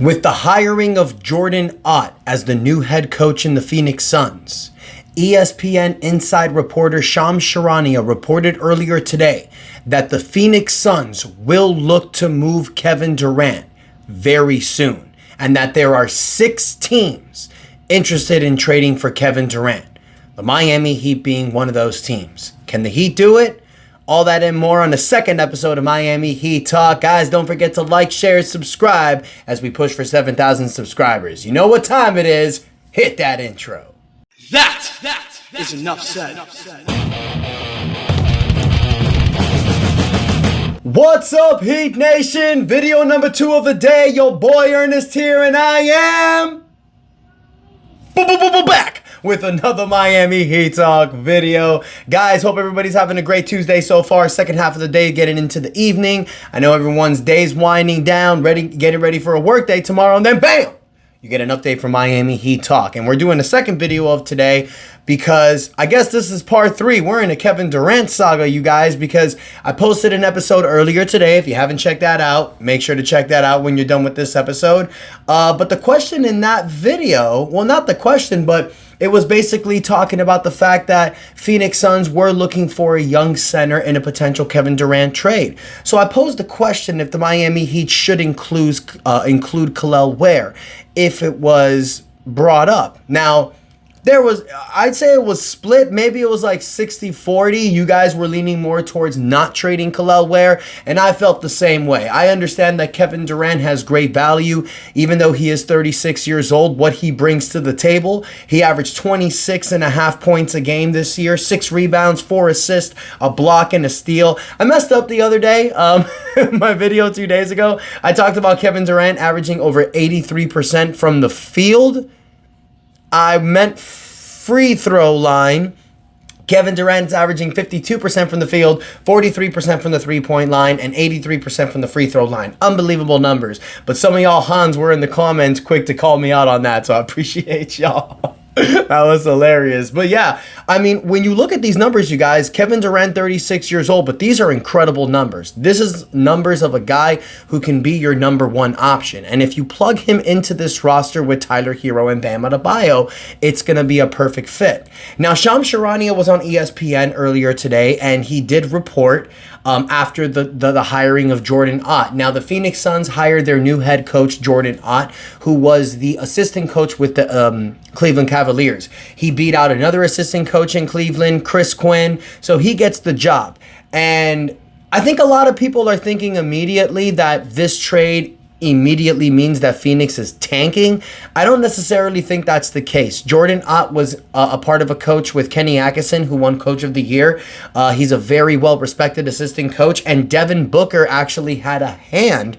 With the hiring of Jordan Ott as the new head coach in the Phoenix Suns, ESPN inside reporter Shams Charania reported earlier today that the Phoenix Suns will look to move Kevin Durant very soon, and that there are 6 teams interested in trading for Kevin Durant, the Miami Heat being one of those teams. Can the Heat do it? All that and more on the second episode of Miami Heat Talk. Guys, don't forget to like, share, subscribe as we push for 7,000 subscribers. You know what time it is. Hit that intro. That is enough said. What's up, Heat Nation? Video number 2 of the day. Your boy Ernest here, and I am back with another Miami Heat Talk video. Guys, hope everybody's having a great Tuesday so far. Second half of the day, getting into the evening. I know everyone's day's winding down, getting ready for a work day tomorrow, and then bam! You get an update from Miami Heat Talk. And we're doing the second video of today because I guess this is part 3. We're in a Kevin Durant saga, you guys, because I posted an episode earlier today. If you haven't checked that out, make sure to check that out when you're done with this episode. But the question in that video, well, not the question, but it was basically talking about the fact that Phoenix Suns were looking for a young center in a potential Kevin Durant trade. So I posed the question if the Miami Heat should include Kel'el Ware if it was brought up. Now, I'd say it was split. Maybe it was like 60-40. You guys were leaning more towards not trading Kel'el Ware, and I felt the same way. I understand that Kevin Durant has great value, even though he is 36 years old, what he brings to the table. He averaged 26.5 points a game this year, 6 rebounds, 4 assists, a block, and a steal. I messed up the other day. My video 2 days ago, I talked about Kevin Durant averaging over 83% from the field. I meant free throw line. Kevin Durant's averaging 52% from the field, 43% from the three-point line, and 83% from the free throw line. Unbelievable numbers. But some of y'all Hans were in the comments quick to call me out on that, so I appreciate y'all. That was hilarious. But yeah, I mean, when you look at these numbers, you guys, Kevin Durant, 36 years old, but these are incredible numbers. This is numbers of a guy who can be your number 1 option. And if you plug him into this roster with Tyler Hero and Bam Adebayo, it's going to be a perfect fit. Now, Shams Charania was on ESPN earlier today, and he did report after the hiring of Jordan Ott. Now, the Phoenix Suns hired their new head coach, Jordan Ott, who was the assistant coach with the Cleveland Cavaliers. He beat out another assistant coach in Cleveland, Chris Quinn, so he gets the job. And I think a lot of people are thinking immediately that this trade immediately means that Phoenix is tanking. I don't necessarily think that's the case. Jordan Ott was a part of a coach with Kenny Atkinson, who won Coach of the Year. He's a very well-respected assistant coach, and Devin Booker actually had a hand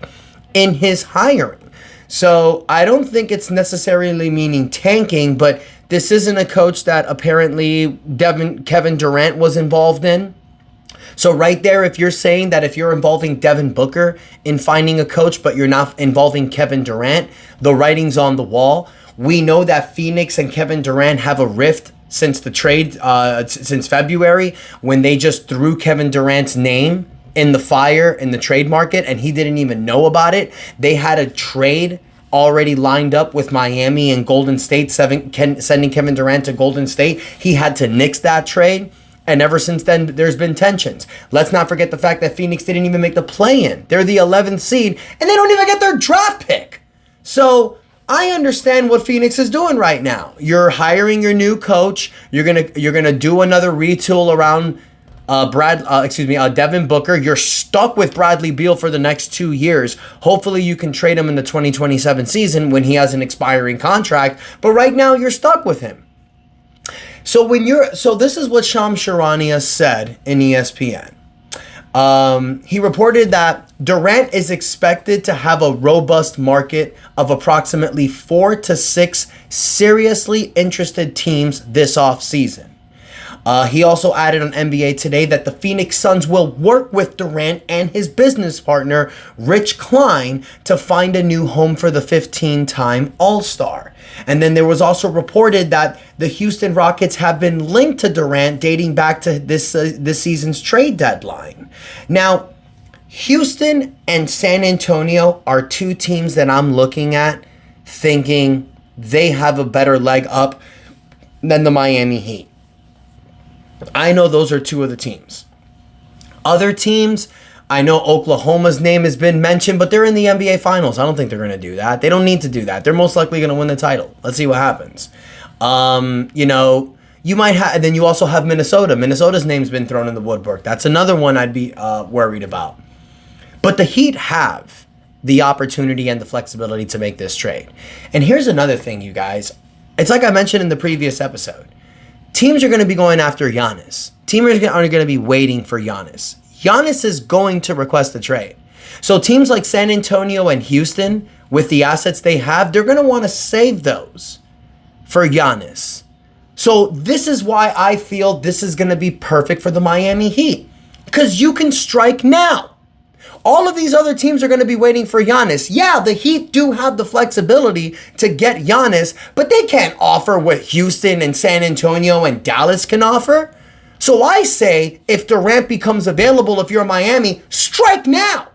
in his hiring. So I don't think it's necessarily meaning tanking, but this isn't a coach that apparently Kevin Durant was involved in. So right there, if you're saying that if you're involving Devin Booker in finding a coach, but you're not involving Kevin Durant, the writing's on the wall. We know that Phoenix and Kevin Durant have a rift since the trade, since February, when they just threw Kevin Durant's name in the fire in the trade market, and he didn't even know about it. They had a trade already lined up with Miami and Golden State, sending Kevin Durant to Golden State. He had to nix that trade. And ever since then, there's been tensions. Let's not forget the fact that Phoenix didn't even make the play-in. They're the 11th seed, and they don't even get their draft pick. So I understand what Phoenix is doing right now. You're hiring your new coach. You're gonna do another retool around Devin Booker. You're stuck with Bradley Beal for the next 2 years. Hopefully you can trade him in the 2027 season when he has an expiring contract. But right now you're stuck with him. So this is what Shams Charania said in ESPN. He reported that Durant is expected to have a robust market of approximately 4 to 6 seriously interested teams this offseason. He also added on NBA Today that the Phoenix Suns will work with Durant and his business partner, Rich Klein, to find a new home for the 15-time All-Star. And then there was also reported that the Houston Rockets have been linked to Durant dating back to this season's trade deadline. Now, Houston and San Antonio are two teams that I'm looking at thinking they have a better leg up than the Miami Heat. I know those are two of the teams. Other teams, I know Oklahoma's name has been mentioned, but they're in the NBA Finals. I don't think they're going to do that. They don't need to do that. They're most likely going to win the title. Let's see what happens. You might have, and then you also have Minnesota. Minnesota's name's been thrown in the woodwork. That's another one I'd be worried about. But the Heat have the opportunity and the flexibility to make this trade. And here's another thing, you guys. It's like I mentioned in the previous episode. Teams are going to be going after Giannis. Teams are going to be waiting for Giannis. Giannis is going to request a trade. So teams like San Antonio and Houston, with the assets they have, they're going to want to save those for Giannis. So this is why I feel this is going to be perfect for the Miami Heat. Because you can strike now. All of these other teams are going to be waiting for Giannis. Yeah, the Heat do have the flexibility to get Giannis, but they can't offer what Houston and San Antonio and Dallas can offer. So I say, if Durant becomes available, if you're Miami, strike now.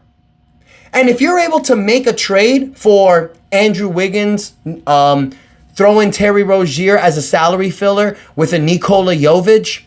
And if you're able to make a trade for Andrew Wiggins, throw in Terry Rozier as a salary filler with a Nikola Jovic,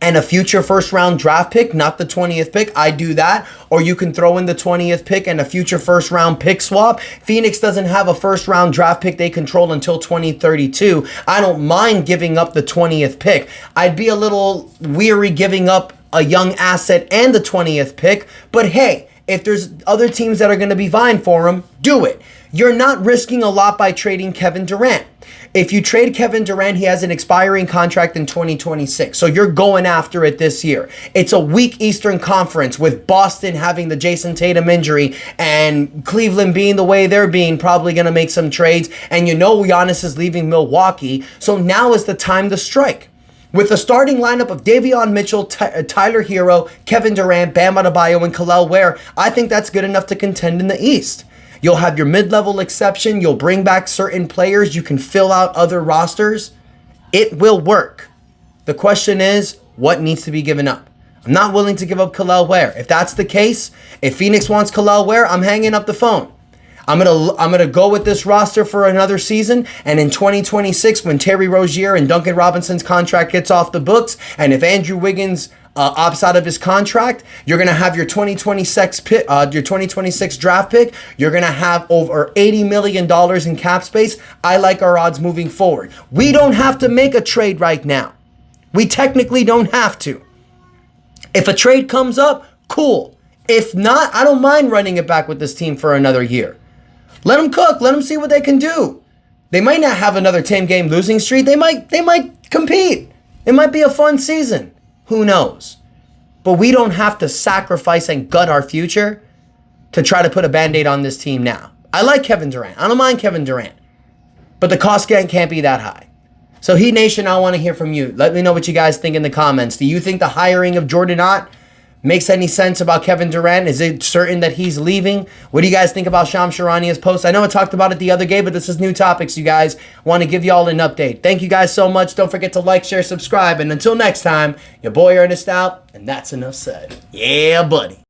and a future first-round draft pick, not the 20th pick, I do that. Or you can throw in the 20th pick and a future first-round pick swap. Phoenix doesn't have a first-round draft pick they control until 2032. I don't mind giving up the 20th pick. I'd be a little weary giving up a young asset and the 20th pick. But hey, if there's other teams that are going to be vying for him, do it. You're not risking a lot by trading Kevin Durant. If you trade Kevin Durant, he has an expiring contract in 2026. So you're going after it this year. It's a weak Eastern Conference with Boston having the Jason Tatum injury and Cleveland being the way they're being, probably going to make some trades. And you know Giannis is leaving Milwaukee. So now is the time to strike. With the starting lineup of Davion Mitchell, Tyler Hero, Kevin Durant, Bam Adebayo, and Kel'el Ware, I think that's good enough to contend in the East. You'll have your mid-level exception. You'll bring back certain players. You can fill out other rosters. It will work. The question is, what needs to be given up? I'm not willing to give up Kel'el Ware. If that's the case, if Phoenix wants Kel'el Ware, I'm hanging up the phone. I'm gonna go with this roster for another season, and in 2026, when Terry Rozier and Duncan Robinson's contract gets off the books, and if Andrew Wiggins opts out of his contract, you're gonna have your 2026 pick, your 2026 draft pick. You're gonna have over $80 million in cap space. I like our odds moving forward. We don't have to make a trade right now. We technically don't have to. If a trade comes up, cool. If not, I don't mind running it back with this team for another year. Let them cook. Let them see what they can do. They might not have another 10-game losing streak. They might compete. It might be a fun season. Who knows? But we don't have to sacrifice and gut our future to try to put a Band-Aid on this team now. I like Kevin Durant. I don't mind Kevin Durant. But the cost can't be that high. So Heat Nation, I want to hear from you. Let me know what you guys think in the comments. Do you think the hiring of Jordan Ott makes any sense about Kevin Durant? Is it certain that he's leaving? What do you guys think about Shams Charania's post? I know I talked about it the other day, but this is new topics, you guys. Want to give y'all an update. Thank you guys so much. Don't forget to like, share, subscribe. And until next time, your boy Ernest out, and that's enough said. Yeah, buddy.